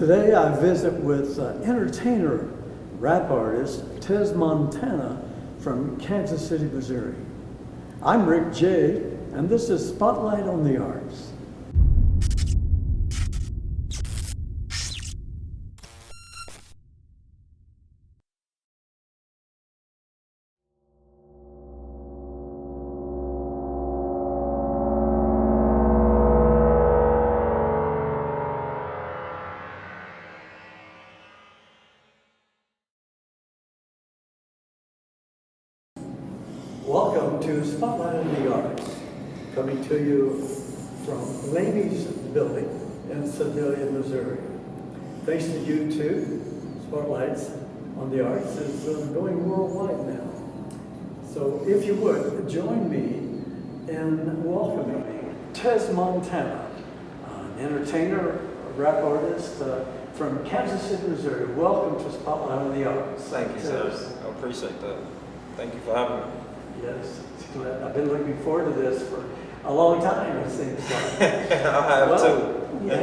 Today I visit with entertainer, rap artist Tez Montana from Kansas City, Missouri. I'm Rick J, and this is Spotlight on the Arts. Welcome to Spotlight on the Arts, coming to you from Laney's Building in Sedalia, Missouri. Thanks to YouTube, Spotlights on the Arts is going worldwide now. So if you would, join me in welcoming Tez Montana, an entertainer, a rap artist from Kansas City, Missouri. Welcome to Spotlight on the Arts. Thank you, sir. I appreciate that. Thank you for having me. Yes, I've been looking forward to this for a long time, it seems like. I have too. Yeah,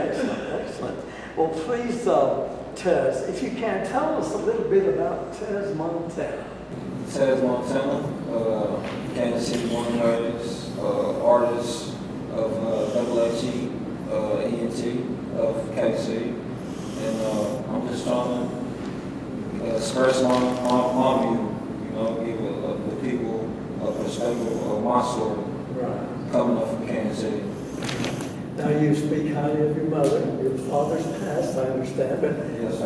excellent. Well, please, Tez, if you can, tell us a little bit about Tez Montana. Tez Montana, Kansas City born artist of HHE, ENT of KC. And I'm just trying to express my view, give the people a perspective of my story. Right. Coming up from Kansas City. Now you speak highly of your mother. Your father's passed, I understand, but Yes, I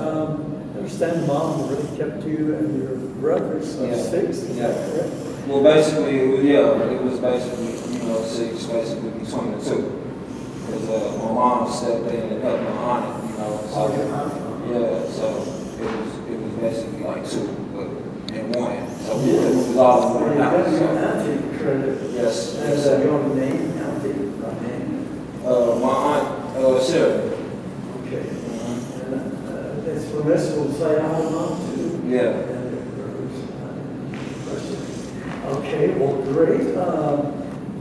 understand Mom really kept you and your brothers six. Is that correct? Well, basically, it was basically, 6, basically between the two. Because my mom stepped in and helped my aunt, Oh, your aunt. Yeah, so it was basically like 2, but in 1. So it was all So in you one got house. your So, auntie credit. yes, And yes, sir. your name, auntie, right name. My aunt, Sarah. Okay. And it's permissible to say I want to. Yeah. Okay, well, great.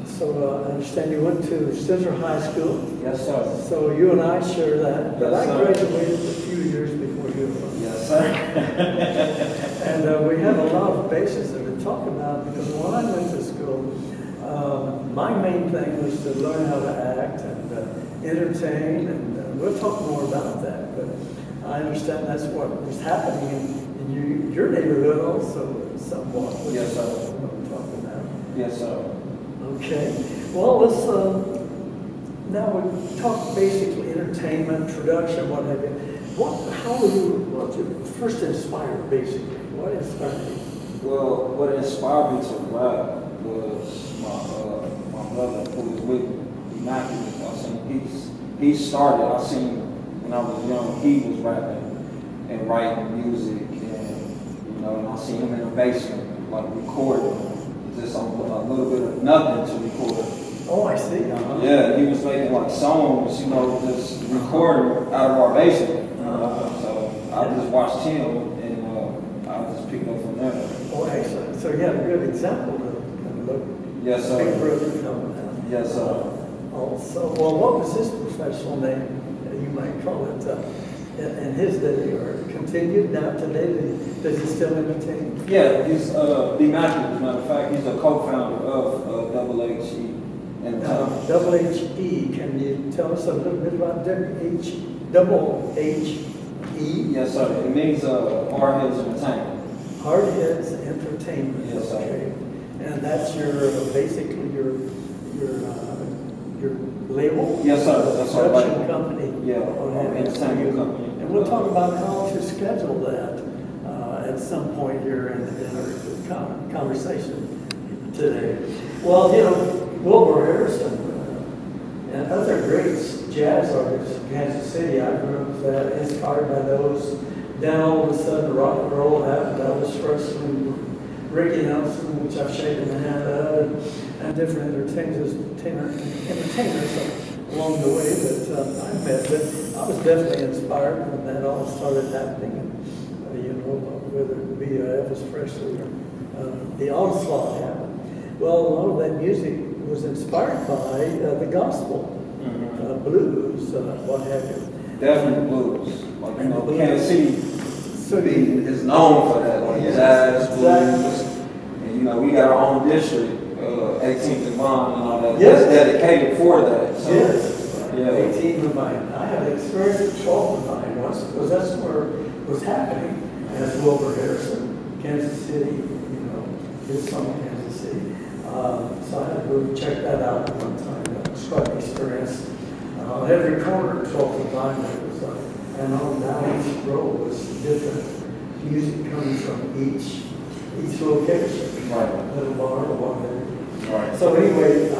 So I understand you went to Center High School. Yes, sir. So you and I share that. But Yes, I sir. graduated a few years before you. Yes, sir. And we have a lot of bases that to talk about because when I went to school, my main thing was to learn how to act and entertain, and we'll talk more about that. But I understand that's what was happening in your neighborhood also, somewhat. Which Yes, is sir. what I'm talking about. Yes, sir. Okay. Well, let's now we talk basically entertainment, production, what have you. What you first inspired, basically? What inspired you? Well, what inspired me to rap was my brother who was with me, Immaculate. I seen he started. I seen when I was young, he was rapping and writing music, and I seen him in the basement, like recording, just a little bit of nothing to record. Oh, I see. Yeah, he was making like songs, just recording out of our basement. So I just watched him, and I just picked up from there. Oh, excellent. So you had a good example to look. Yes, sir. Big brother coming out. Yes, sir. Also, well, what was his professional name? You might call it in his day, or continued now today. Does he still entertain? Yeah, he's Immaculate. As a matter of fact, he's a co-founder of HHE. And Double HE. Can you tell us a little bit about double HE? yes, sir. It means Hard Heads Entertainment. Hard Heads Entertainment. Yes, sir. Okay. And that's basically your label? Yes, sir. That's our Production label. company. Yeah, Oh, yeah. entertainment company. And we'll talk about how to schedule that at some point here in our conversation today. Well, Wilbur Harrison and other great jazz artists in Kansas City, I grew up inspired by those. Then all of a sudden, rock and roll happened. Elvis Presley, Ricky Nelson, which I've shaken the hand of, and different entertainers along the way that I met. But I was definitely inspired when that all started happening. And, whether it be Elvis Presley or the onslaught happened. Well, a lot of that music was inspired by the gospel, blues, what have you. Definitely blues. you know, Kansas City So is known for that, like Yes, jazz, exactly. blues, and you know, we got our own district, 18th and Vine and all that. Yes. That's dedicated for that. So, Yes. Yeah. 18 of mine. I had experience with 12 of mine once because that's where it was happening. As Wilbur Harrison, Kansas City, you know, did some in Kansas City. So I had to go check that out one time. That was quite an experience. Every corner, 12 of mine, it was and on down each row was different music coming from each location. Right. Little bar or whatever. Right. So anyway,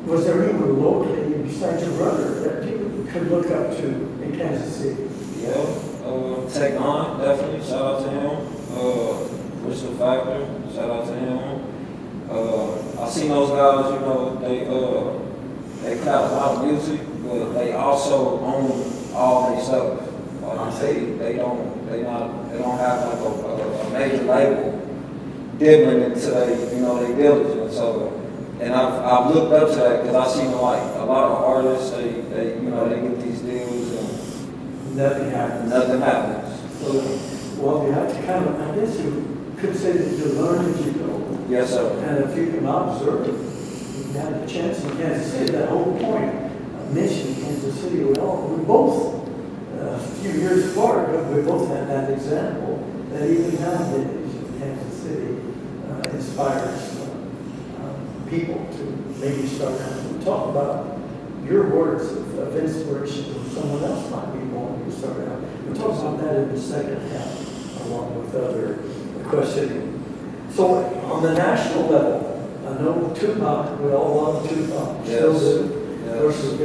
was there anyone locally besides your brother that you could look up to in Kansas City? Yeah, Tech Nine, definitely, shout out to him. Crystal Factor, shout out to him. I seen those guys, you know, they got a lot of music, but they also own all their stuff. Like they don't have like a major label dibbling into they diligence. So, and I've looked up to that because I've seen like a lot of artists, they get these deals and Nothing happens. nothing happens. So, well, you have to kind of, I guess you could say that you learn as you go. Yes, sir. And if you can observe, you had a chance in Kansas City, that whole point, mentioned Kansas City, we both, a few years apart, but we both had that example that even nowadays Kansas City inspires people to maybe start out and talk about your words of inspiration that someone else might be wanting to start out. We'll talk about that in the second half, along with other questioning. So on the national level, I know Tupac, we all love Tupac. Still do. Yes. Of course, we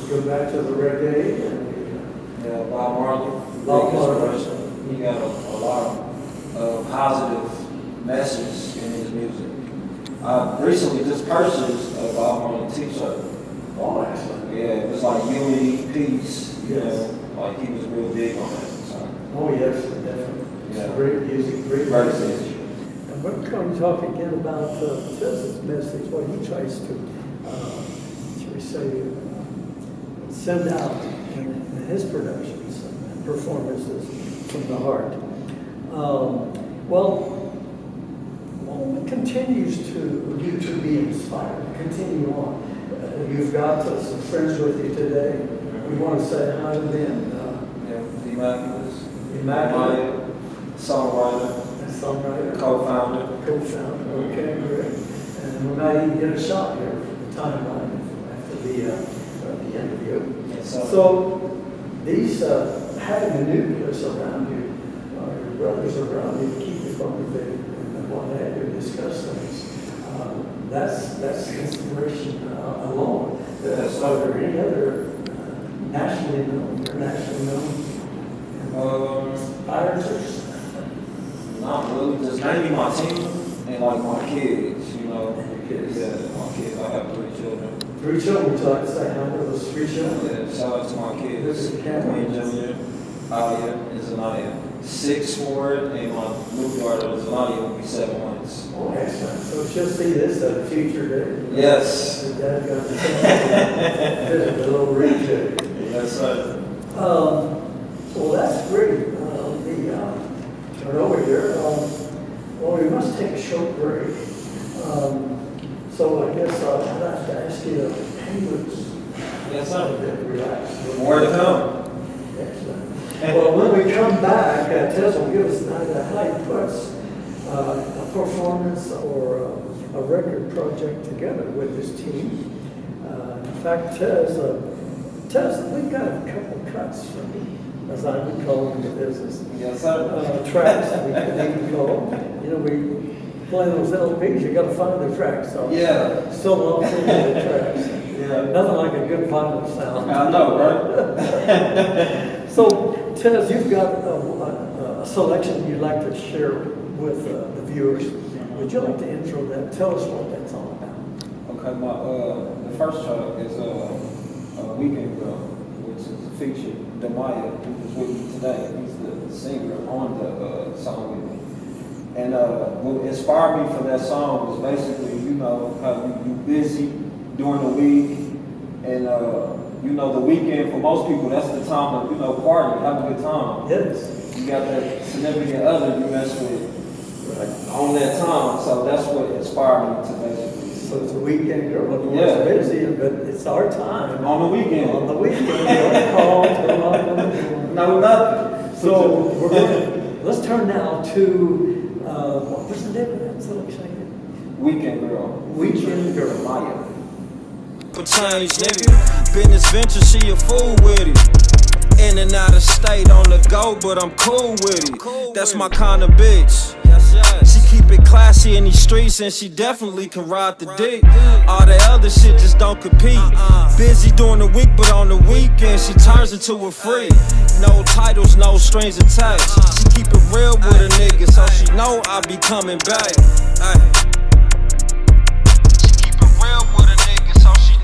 go back to the reggae and Yeah, Bob Marley. Bob big Marley. inspiration. He got a lot of positive message in his music. I recently just purchased a Bob Marley t-shirt. oh, excellent. Yeah, it was like unity, peace, you Yes. know, like he was real big on that. So, Oh, yes, definitely. It's Yeah. great music, great Great message. music. And we're going to talk again about Tez's message, what he tries to, shall we say, send out in his productions and performances from the heart. Well, it continues to you to be inspired. Continue on. You've got some friends with you today. We want to say hi to them. Yeah, Immaculate, Immaculate, songwriter, songwriter, co-founder. co-founder. Okay, great. And we might even get a shot here for the timeline after the interview. Yes, sir. So these having a nucleus around you, your brothers around you, keep you motivated and what have you, discuss things. That's inspiration alone. Yes. Are there any other nationally known, internationally known inspirators? Not really, just mainly my team and like my kids, you know. And your kids. Yeah, my kids. I have 3 children. 3 children, would you like to say hi to those 3 children? Yeah, shout out to my kids. This is Cameron. Queen Junior, Alia, and Zanaya. 6 forward, and my little daughter Zanaya will be 7 months. Oh, excellent. So she'll see this at a future date. Yes. Her dad got the little reject. Yes, sir. Well, that's great. Turn over here. Well, we must take a short break. So I guess I'll have to ask you to hang with Yes, a sir. bit, relax. More to come. Excellent. Well, when we come back, Tez will give us an idea how he puts a performance or a record project together with his team. In fact, Tez, we've got a couple cuts from, as I would call them in the business, Yes, sir. tracks we could even call them. You know, we play those LPs, you gotta find the tracks. So Yeah. still love playing the tracks. Yeah. Nothing like a good vinyl sound. I know, right? So, Tez, you've got a selection you'd like to share with the viewers. Would you like to intro that? Tell us what that's all about. Okay, the first track is a weekend ago, which is a feature. Demaya, who was with me today, he's the singer on the song with me. And what inspired me for that song was basically, you know, how you busy during the week, and you know, the weekend for most people, that's the time to, you know, party, have a good time. Yes. You got that significant other you mess with on that time. So that's what inspired me to basically. So it's a weekend girl. Yeah. It's busy, but it's our time. On the weekend. On the weekend, don't call, turn off on the door. No, nothing. So we're going, let's turn now to, what was the name of that selection? Weekend Girl. Weekend Girl. Maya. Chinese nigga, business venture, she a fool with it. In and out of state on the go, but I'm cool with it. That's my kind of bitch. She keep it classy in these streets, and she definitely can ride the dick. All the other shit just don't compete. Busy during the week, but on the weekend she turns into a freak. No titles, no strings attached. She keep it real with a nigga, so she know I be coming back.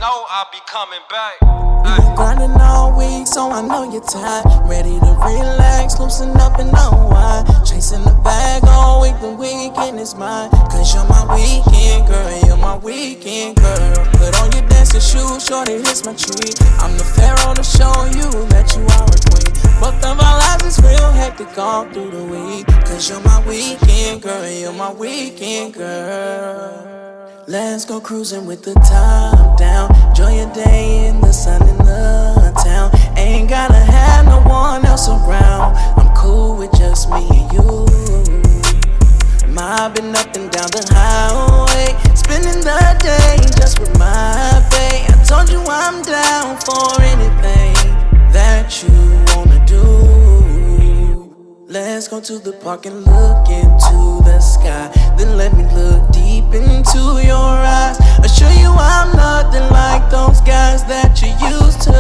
Know I'll be coming back. You been grinding all week, so I know you're tired. Ready to relax, loosen up and unwind. Chasing the bag all week, the weekend is mine. Cause you're my weekend girl, you're my weekend girl. Put on your dancing shoes, shorty, here's my treat. I'm the pharaoh to show you that you are a queen. Both of our lives is real hectic all through the week. Cause you're my weekend girl, you're my weekend girl. Let's go cruising with the top down. Enjoy your day in the sun in the town. Ain't gotta have no one else around. I'm cool with just me and you. Mobbing up and down the highway, spending the day just with my bae. I told you I'm down for anything that you wanna do. Let's go to the park and look into the sky. Then let me look deep into your eyes. I'll show you I'm nothing like those guys that you used to.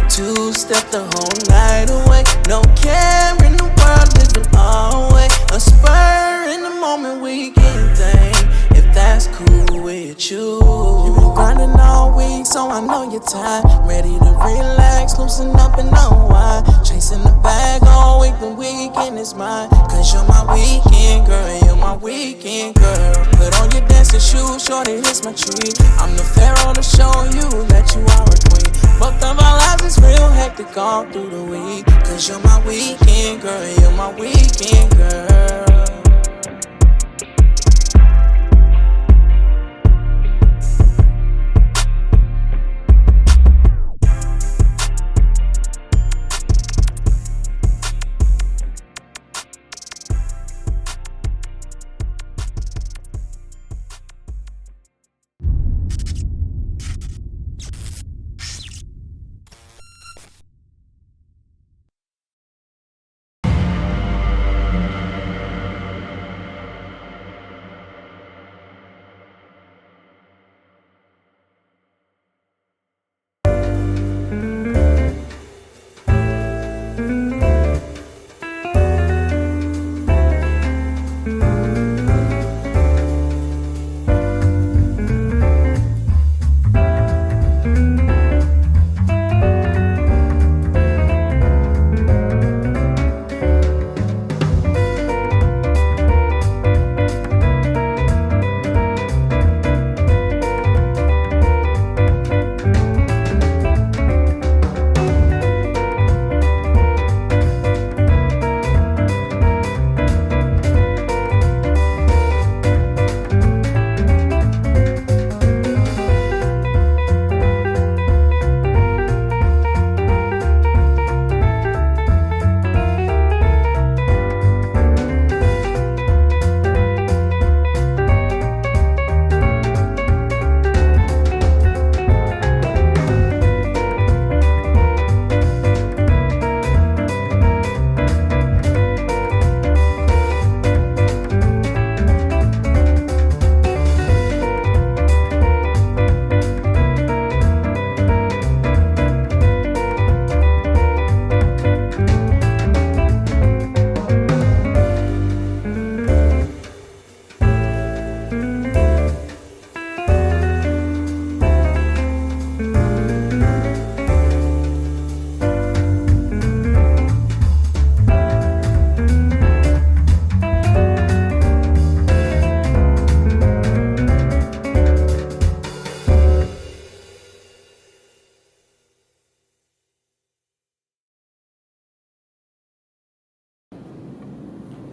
Two-step the whole night away. No care in the world, living our way. A spur in the moment weekend thing, if that's cool with you. You been grinding all week, so I know you're tired. Ready to relax, loosen up and unwind. Chasing the bag all week, the weekend is mine. Cause you're my weekend girl, you're my weekend girl. Put on your dancing shoes, shorty, here's my treat. I'm the pharaoh to show you that you are a queen. Both of our lives is real hectic all through the week. Cause you're my weekend girl, you're my weekend girl.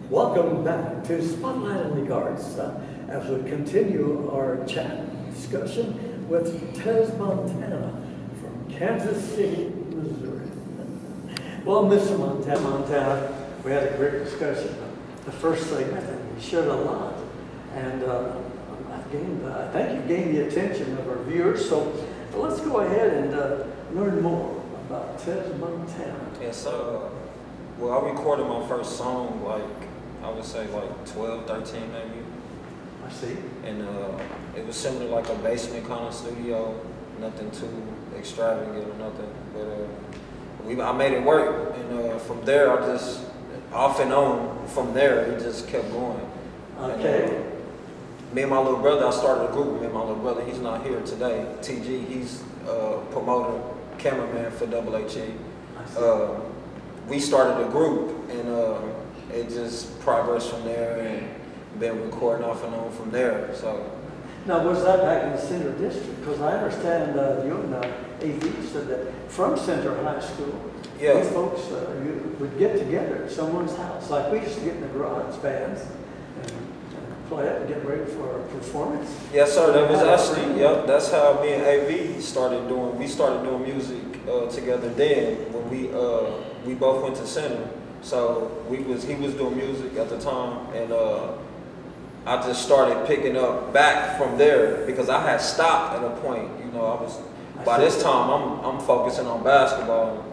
Welcome back to Spotlight on the Arts as we continue our chat discussion with Tez Montana from Kansas City, Missouri. Well, Mr. Montana, we had a great discussion. The first segment, and we shared a lot. And I think you gained the attention of our viewers. So let's go ahead and learn more about Tez Montana. Yes, well, I recorded my first song, like, I would say like 12, 13 maybe. I see. And it was similar like a basement kind of studio, nothing too extravagant or nothing. But I made it work. And from there, I just, off and on, from there, it just kept going. Okay. And, me and my little brother, I started a group with me and my little brother. He's not here today. TG, he's promoter, cameraman for Double HE. We started a group, and it just progressed from there, and been recording off and on from there. So. Now, was that back in the Center District? Because I understand you and AV said that from Center High School, yeah, you folks you would get together at someone's house. Like we used to get in the garage bands and play it and get ready for a performance. Yes, sir. That was actually, yep, that's how me and AV started doing. We started doing music together then when we both went to Center. So he was doing music at the time, and I just started picking up back from there because I had stopped at a point. You know, I was by this time I'm focusing on basketball and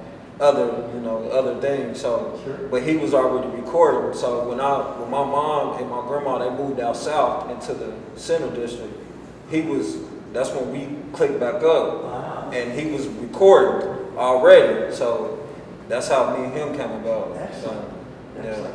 other things. So, sure. But he was already recording. So when my mom and my grandma, they moved out south into the Center District, that's when we clicked back up. Wow. And he was recording already. So that's how me and him came about. Excellent. So, Excellent.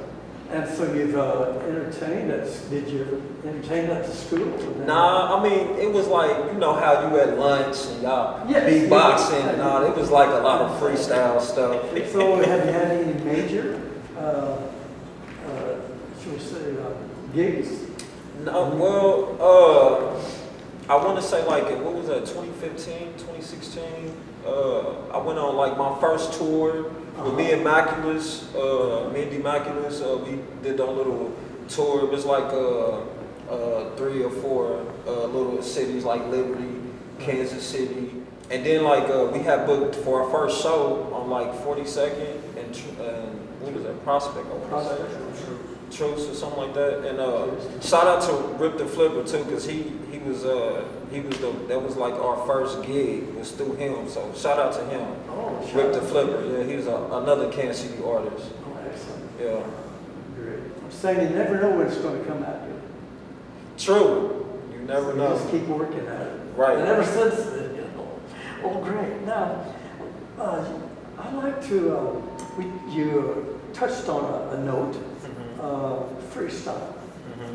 And so you've entertained us. Did you entertain at the school? Nah, I mean, it was like, you know how you at lunch and y'all Yes, beatboxing yes. and all. It was like a lot of freestyle stuff. So have you had any major, shall we say, gigs? No, well, I want to say like, what was that, 2015, 2016? I went on like my first tour with me and Maculus, me and Demaculus. We did a little tour. It was like 3 or 4 little cities like Liberty, Kansas City. And then like we had booked for our first show on like 42nd and what was that, Prospect? Truce or something like that. And shout out to Rip the Flipper too, because that was like our first gig was through him. So shout out to him. Oh, Rip the Flipper. Yeah, he was another Kansas City artist. Oh, excellent. Yeah. Great. I'm saying you never know when it's going to come at you. True. You never So know. You just keep working at it. Right. And ever since then, you know. Oh, great. Now, I'd like to, you touched on a note, freestyle.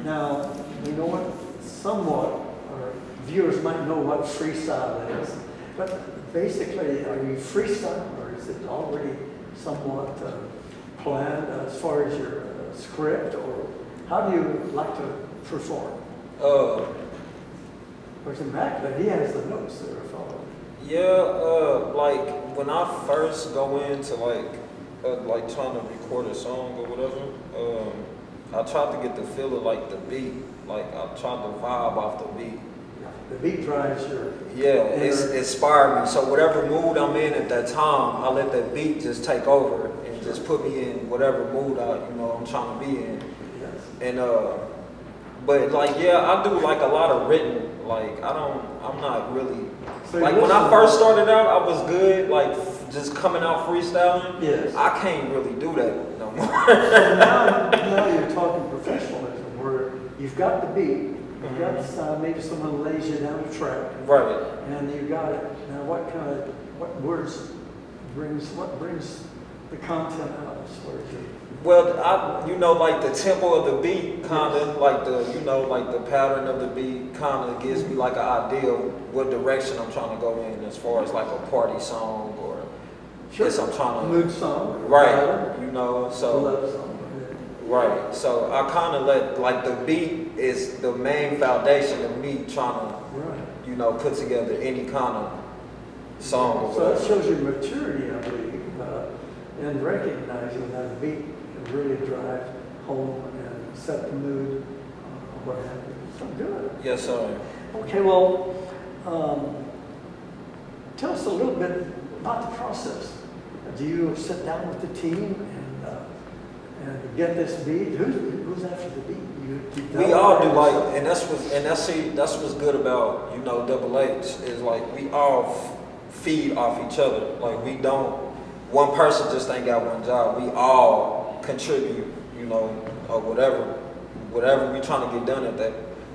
Now, you know what, somewhat, our viewers might know what freestyle is, but basically, are you freestyle, or is it already somewhat planned as far as your script, or how do you like to perform? Where's the Mac? But he has the notes that are following. Yeah, like when I first go into like trying to record a song or whatever, I tried to get the feel of like the beat. Like I tried to vibe off the beat. The beat drives your... Yeah, it's inspired me. So whatever mood I'm in at that time, I let that beat just take over and just put me in whatever mood I'm trying to be in. Yes. And but like I do like a lot of written. Like I'm not really So like when I first started out, I was good. Like just coming out freestyling. Yes. I can't really do that no more. So now you're talking professionalism, where you've got the beat, you've got the sound, maybe someone lays you down a track, Right. and you got it. Now, what words brings the content out as far as you? Well, like the tempo of the beat, kind of like the pattern of the beat, kind of gives me like an idea of what direction I'm trying to go in, as far as like a party song or yes, I'm trying to mood song, right, ballad, so love song. right. So I kind of let like the beat is the main foundation of me trying to Right. Put together any kind of song. Or So that whatever. shows your maturity, I believe, in recognizing that a beat can really drive home and set the mood, what have you. So good. Yes, sir. Okay, well, tell us a little bit about the process. Do you sit down with the team and get this beat? Who's after the beat? We all do like, and that's what's good about, you know, Double H is like we all feed off each other. Like we don't, one person just ain't got one job. We all contribute, you know, or whatever we trying to get done at that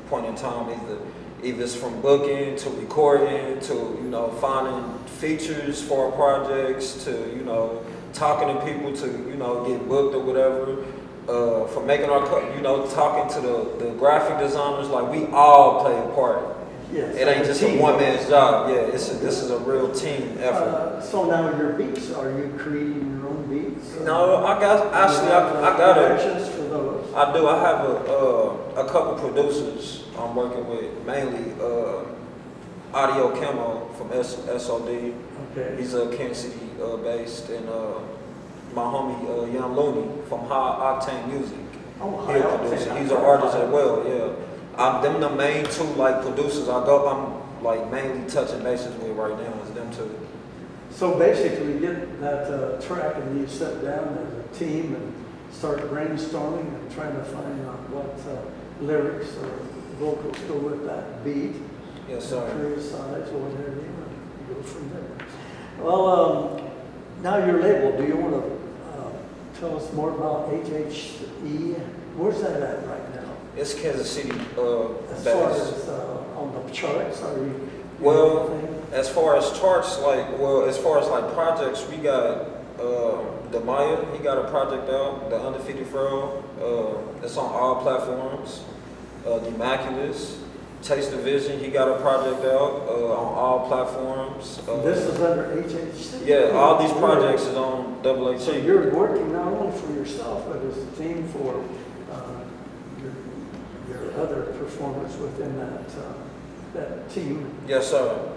point in time. Either it's from booking to recording to, you know, finding features for our projects to, you know, talking to people to, you know, get booked or whatever. For making our, you know, talking to the graphic designers, like we all play a part. Yes, it ain't just a one man's job. Yeah, this is a real team effort. So now your beats, are you creating your own beats? No, I got directions for those. I do. I have a couple producers I'm working with, mainly Audio Camo from SOD. Okay. He's Kansas City based, and my homie Young Looney from High Octane Music. Oh, He's a producer. He's an artist as well. Yeah. Them the main two like producers I'm like mainly touching bases with right now is them two. So basically, you get that track and you sit down as a team and start brainstorming and trying to find out what lyrics or vocals go with that beat. Yes, sir. Career size or whatever, you go from there. Well, now your label, do you want to tell us more about HHE? Where's that at right now? It's Kansas City As far based. as on the charts, are you? Well, as far as charts, as far as projects, we got Demaya. He got a project out, the Under 50 Furrow. It's on all platforms. Demaculous, Taste the Vision. He got a project out on all platforms. This is under HHC? Yeah, all these projects is on Double H. So you're working not only for yourself, but as a team for your other performers within that team. Yes, sir.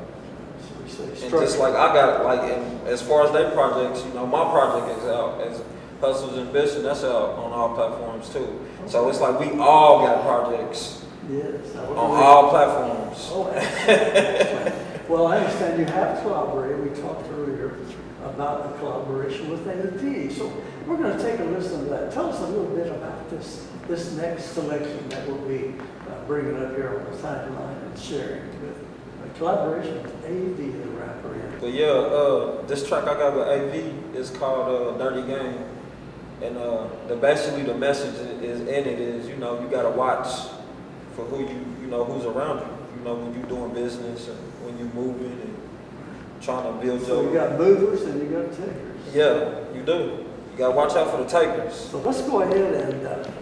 So And just like I got and as far as their projects, you know, my project is out as Hustles and Ambition. That's out on all platforms too. So it's like we all got projects yes, on all platforms. Oh, excellent. Well, I understand you have collaborated. We talked earlier about the collaboration with NEP. So we're going to take a listen to that. Tell us a little bit about this next selection that we'll be bringing up here on the timeline and sharing with a collaboration with AV, the rapper. But yeah, this track I got with AV is called Dirty Game. And basically the message is in it is, you know, you got to watch for who you know, who's around you. You know, when you're doing business and when you're moving and trying to build So you got movers and you got takers. Yeah, you do. You got to watch out for the takers. So let's go ahead and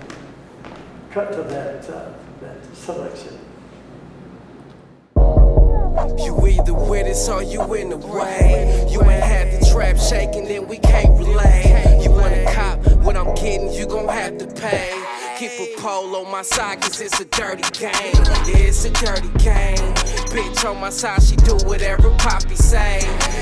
cut to that selection. You either with us or you in the way. You ain't had the trap shaking, then we can't relate. You wanna cop what I'm getting, you gon' have to pay. Keep a pole on my side, cause it's a dirty game. Yeah, it's a dirty game. Bitch on my side, she do whatever Poppy say.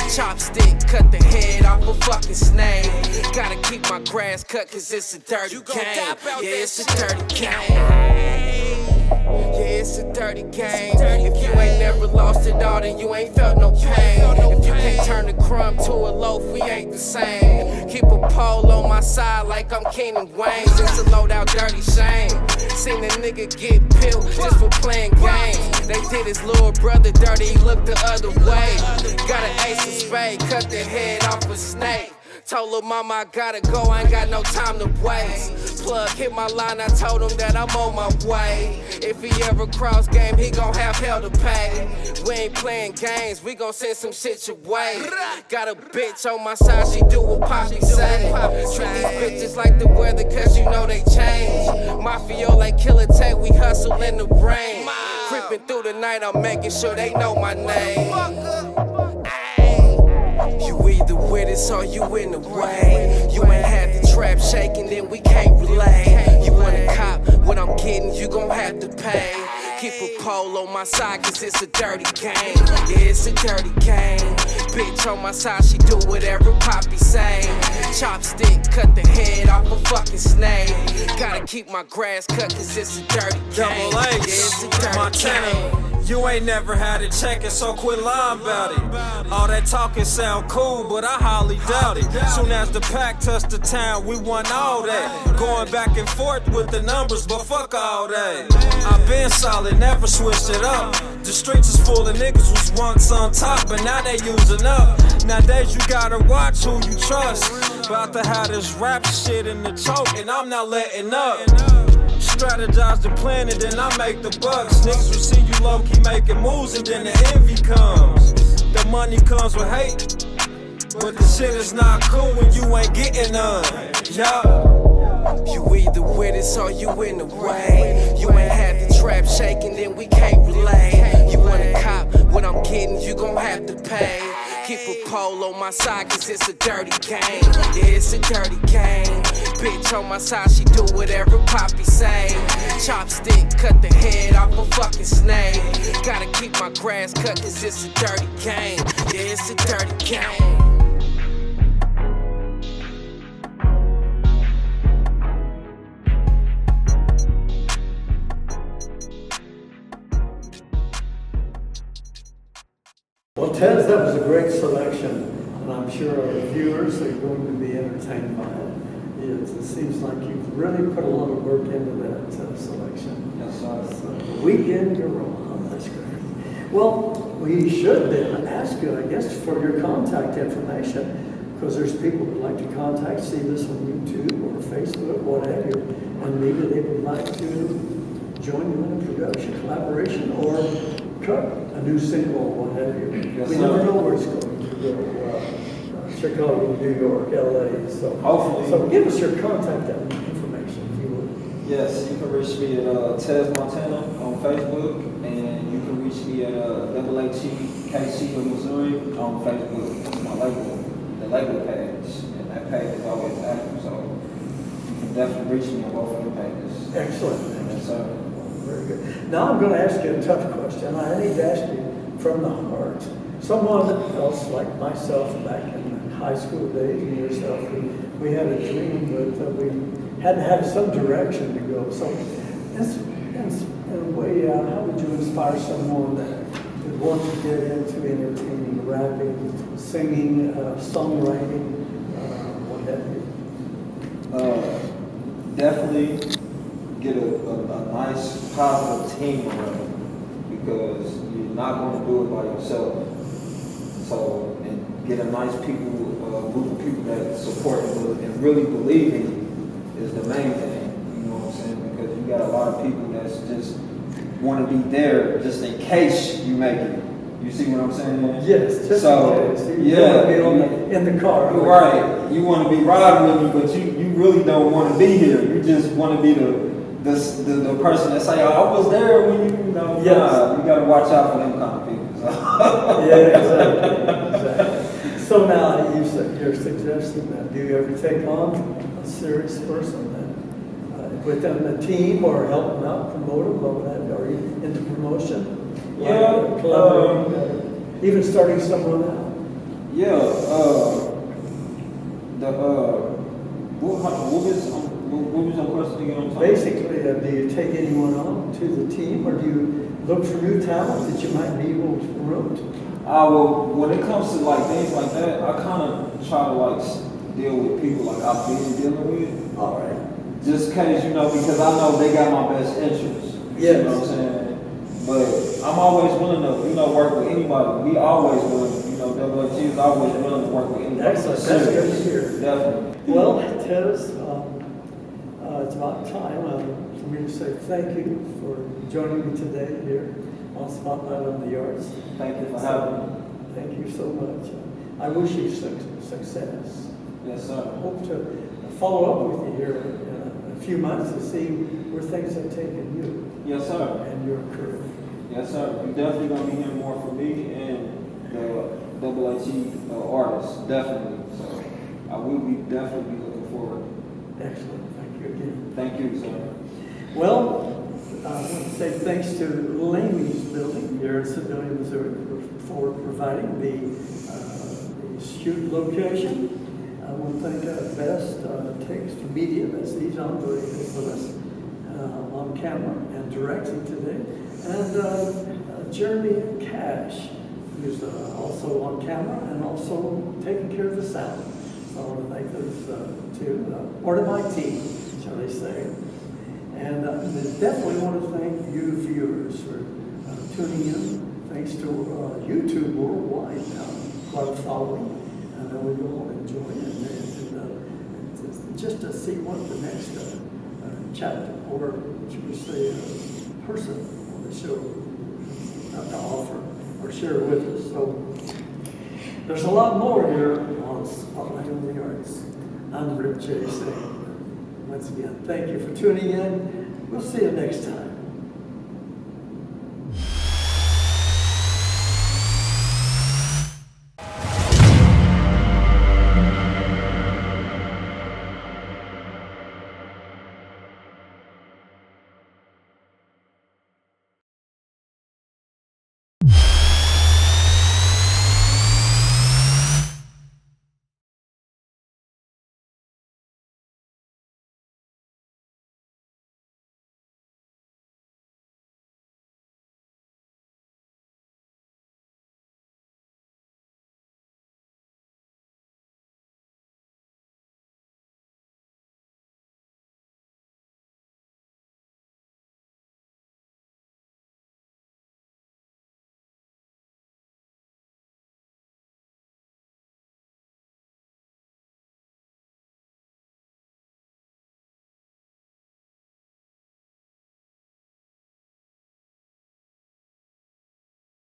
Chopstick, cut the head off a fucking snake. Gotta keep my grass cut, cause it's a dirty game. Yeah, it's a dirty game. Yeah, it's a dirty game. If you ain't never lost it all, then you ain't felt no pain. If you can't turn the crumb to a loaf, we ain't the same. Keep a pole on my side like I'm Kenan Wayne. It's a low down dirty shame. Seen a nigga get peeled just for playing games. They did his little brother dirty, he looked the other way. Got an ace of spade, cut the head off a snake. Told her mama I gotta go, I ain't got no time to waste. Plug hit my line, I told him that I'm on my way. If he ever cross game, he gon' have hell to pay. We ain't playing games, we gon' send some shit your way. Got a bitch on my side, she do what Poppy say. Treat these bitches like the weather, cause you know they change. Mafia like Killer Tay, we hustle in the rain. Creeping through the night, I'm making sure they know my name. You either with us or you in the way. You ain't had the trap shaking, then we can't relate. You wanna cop what I'm getting, you gon' have to pay. Keep a pole on my side, cause it's a dirty game. Yeah, it's a dirty game. Bitch on my side, she do whatever Poppy say. Chopstick, cut the head off a fucking snake. Gotta keep my grass cut cause it's a dirty game. Double Yeah, H, it's a dirty Montana. game. You ain't never had it checking, so quit lying about it. All that talking sound cool, but I highly doubt it. Soon as the pack touched the town, we won all that. Going back and forth with the numbers, but fuck all that. I been solid, never switched it up. The streets is full of niggas was once on top, but now they using up. Nowadays you gotta watch who you trust. About to have this rap shit in the choke, and I'm not letting up. Strategize the plan and then I make the bucks. Niggas will see you low-key making moves and then the envy comes. The money comes with hate, but the shit is not cool when you ain't getting none. Yeah. You either with us or you in the way. You ain't had the trap shaking, then we can't relate. You wanna cop what I'm getting, you gon' have to pay. Keep a pole on my side cause it's a dirty game. Yeah, it's a dirty game. Bitch on my side, she do whatever Poppy say. Chopstick, cut the head off a fucking snake. Gotta keep my grass cut cause it's a dirty game. Yeah, it's a dirty game. Well, Ted, that was a great selection, and I'm sure our viewers are going to be entertained by it. It seems like you've really put a lot of work into that selection. Yes, sir. So, Weekend Gorilla, that's great. Well, we should then ask you, I guess, for your contact information, because there's people who like to contact, see this on YouTube or Facebook, what have you, and maybe they would like to join you in a production, collaboration, or cut a new single, what have you. Yes, We sir. never know where it's going to go. Chicago, New York, LA, so. Hopefully. So give us your contact information, if you would. Yes, you can reach me at Tez Montana on Facebook, and you can reach me at AATKC of Missouri on Facebook. That's my label, the label page, and that page is always active, so you can definitely reach me on both of the pages. Excellent. Yes, sir. Very good. Now I'm going to ask you a tough question. I need to ask you from the heart. Someone else like myself back in the high school days and yourself, we had a dream, but we had to have some direction to go. So in a way, how would you inspire someone that would want to get into entertaining, rapping, singing, songwriting, what have you? Definitely get a nice positive team around you, because you're not going to do it by yourself. So, and get a nice group of people that support you and really believe in you is the main thing. You know what I'm saying? Because you got a lot of people that's just want to be there just in case you make it. You see what I'm saying? Yes, just So, in case. You yeah, want to be in the car. Right. You want to be riding with me, but you really don't want to be here. You just want to be the person that say, "Oh, I was there when you know." Yes. You got to watch out for them kind of people. So. Yeah, exactly. So now you're suggesting that do you ever take on a serious person that within the team or help them out, promote them, or whatever? Are you into promotion? Yeah, Like, collaborating, even starting someone out. Yeah. What was your question again? I'm sorry. Basically, do you take anyone on to the team, or do you look for new talent that you might be able to promote? Well, when it comes to like things like that, I kind of try to like deal with people like I've been dealing with. All right. Just cause, because I know they got my best interests. Yes. You know what I'm saying? But I'm always willing to, work with anybody. We always willing, WT is always willing to work with anybody. Excellent. That's good to hear. Definitely. Well, Tez, it's about time for me to say thank you for joining me today here on Spotlight on the Arts. Thank you for having me. Thank you so much. I wish you success. Yes, sir. I hope to follow up with you here in a few months to see where things have taken you Yes, sir. and your career. Yes, sir. You're definitely going to be hearing more from me and the AAT artists, definitely. So I will be definitely be looking forward. Excellent. Thank you again. Thank you, sir. Well, I want to say thanks to Laney's Building here in Sedalia, Missouri for providing the shoot location. I want to thank Best takes to media, that's these I'm doing this with us on camera and directing today. And Jeremy Cash, who's also on camera and also taking care of the sound. So I want to thank those two, part of my team, shall I say. And definitely want to thank you viewers for tuning in. Thanks to YouTube worldwide now, quite following. I know we all enjoy it. And just to see what the next chapter, or should we say person on the show have to offer or share with us. So there's a lot more here on Spotlight on the Arts. I'm Rip J. saying, once again, thank you for tuning in. We'll see you next time.